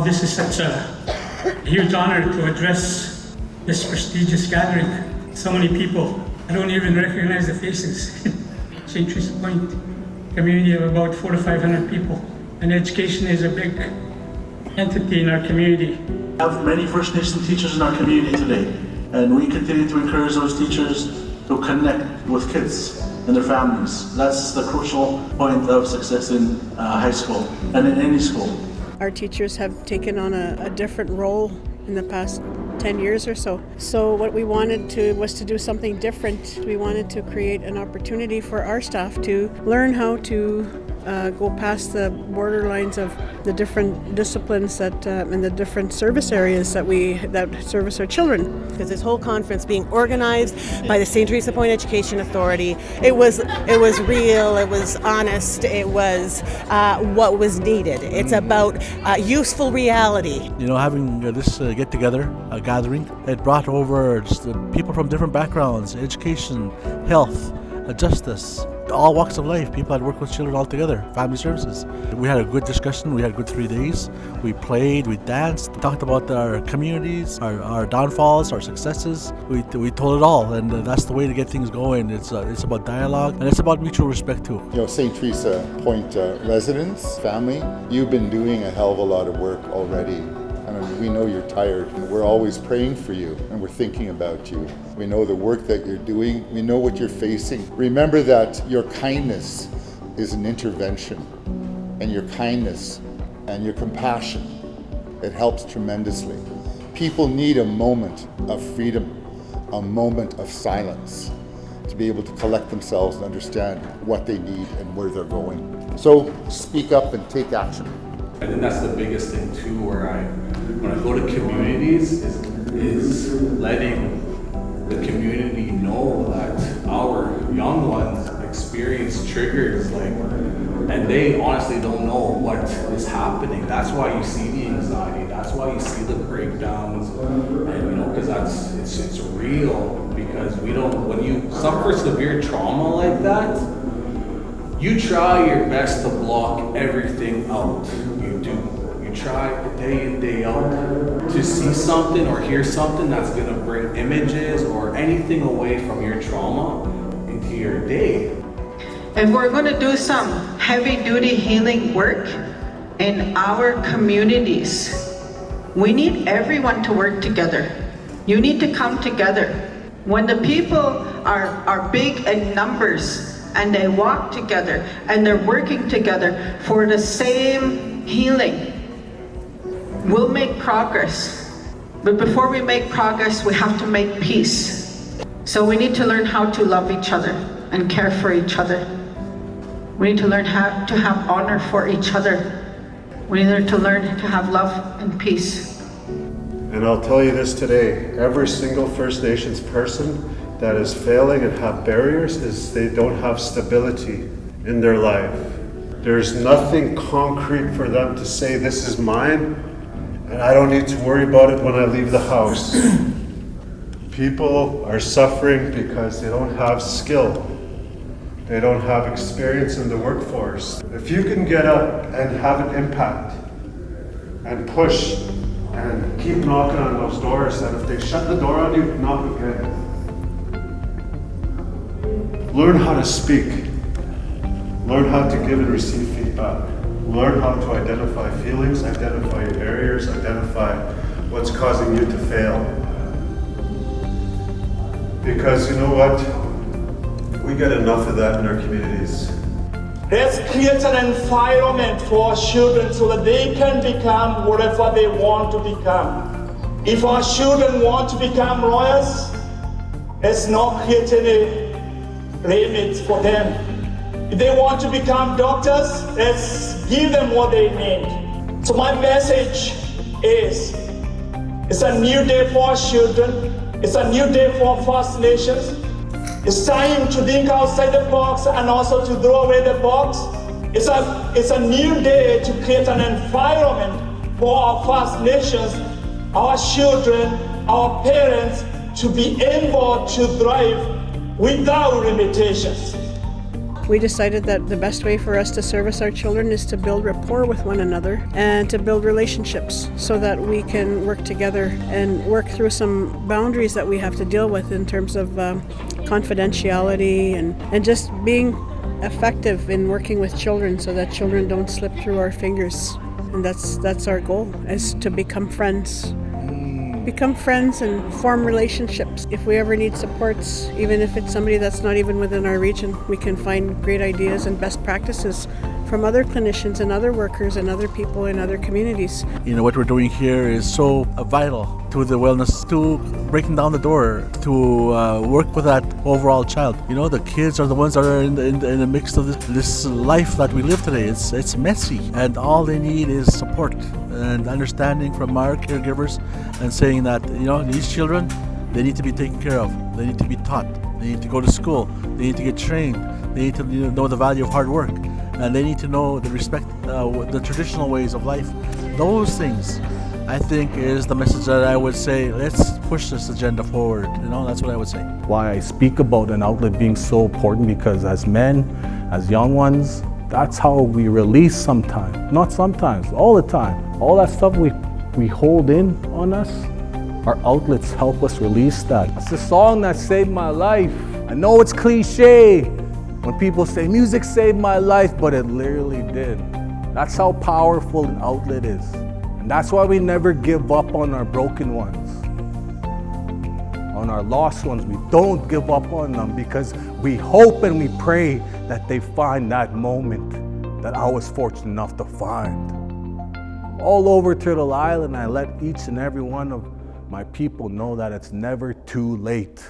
Well, this is such a huge honor to address this prestigious gathering. So many people, I don't even recognize the faces. St. Theresas Point, community of about 400 to 500 people. And education is a big entity in our community. We have many First Nation teachers in our community today, and we continue to encourage those teachers to connect with kids and their families. That's the crucial point of success in high school and in any school. Our teachers have taken on a different role in the past 10 years or so. So what we wanted was to do something different. We wanted to create an opportunity for our staff to learn how to go past the borderlines of the different disciplines that and the different service areas that service our children. Because this whole conference being organized by the St. Theresas Point Education Authority, it was real, it was honest, it was what was needed. It's about useful reality. You know, having this get-together, a gathering, it brought over just people from different backgrounds, education, health, justice, all walks of life. People that work with children all together, family services. We had a good discussion. We had a good 3 days. We played, we danced, we talked about our communities, our downfalls, our successes. We told it all, and that's the way to get things going. It's about dialogue, and it's about mutual respect too. You know, St. Theresas Point residents, family, you've been doing a hell of a lot of work already. And we know you're tired, and we're always praying for you, and we're thinking about you. We know the work that you're doing. We know what you're facing. Remember that your kindness is an intervention, and your kindness and your compassion, it helps tremendously. People need a moment of freedom, a moment of silence, to be able to collect themselves and understand what they need and where they're going. So speak up and take action. I think that's the biggest thing too, when I go to communities, is letting the community know that our young ones experience triggers, and they honestly don't know what is happening. That's why you see the anxiety, that's why you see the breakdowns, and because it's real, because when you suffer severe trauma like that, you try your best to block everything out. You try day in, day out to see something or hear something that's gonna bring images or anything away from your trauma into your day. If we're gonna do some heavy-duty healing work in our communities, we need everyone to work together. You need to come together. When the people are big in numbers, and they walk together and they're working together for the same healing, we'll make progress. But before we make progress, we have to make peace. So we need to learn how to love each other and care for each other. We need to learn how to have honor for each other. We need to learn to have love and peace. And I'll tell you this today, every single First Nations person that is failing and have barriers is they don't have stability in their life. There's nothing concrete for them to say, this is mine, and I don't need to worry about it when I leave the house. People are suffering because they don't have skill. They don't have experience in the workforce. If you can get up and have an impact and push and keep knocking on those doors, and if they shut the door on you, knock again. Learn how to speak. Learn how to give and receive feedback. Learn how to identify feelings, identify your barriers, identify what's causing you to fail. Because you know what? We get enough of that in our communities. Let's create an environment for our children so that they can become whatever they want to become. If our children want to become lawyers, let's not create any limits for them. If they want to become doctors, let's give them what they need. So my message is, it's a new day for our children. It's a new day for First Nations. It's time to think outside the box and also to throw away the box. It's a new day to create an environment for our First Nations, our children, our parents to be able to thrive without limitations. we decided that the best way for us to service our children is to build rapport with one another and to build relationships so that we can work together and work through some boundaries that we have to deal with in terms of confidentiality and just being effective in working with children so that children don't slip through our fingers. And that's our goal, is to become friends. Become friends and form relationships. If we ever need supports, even if it's somebody that's not even within our region, we can find great ideas and best practices from other clinicians and other workers and other people in other communities. You know, what we're doing here is so vital to the wellness, to breaking down the door, to work with that overall child. You know, the kids are the ones that are in the mix of this life that we live today. It's messy, and all they need is support and understanding from our caregivers, and saying that, you know, these children, they need to be taken care of. They need to be taught. They need to go to school. They need to get trained. They need to know the value of hard work. And they need to know the respect, the traditional ways of life. Those things, I think, is the message that I would say, let's push this agenda forward. You know, that's what I would say. Why I speak about an outlet being so important, because as men, as young ones, that's how we release sometimes. Not sometimes, all the time. All that stuff we hold in on us, our outlets help us release that. It's the song that saved my life. I know it's cliche when people say music saved my life, but it literally did. That's how powerful an outlet is. And that's why we never give up on our broken ones. On our lost ones, we don't give up on them, because we hope and we pray that they find that moment that I was fortunate enough to find. All over Turtle Island, I let each and every one of my people know that it's never too late.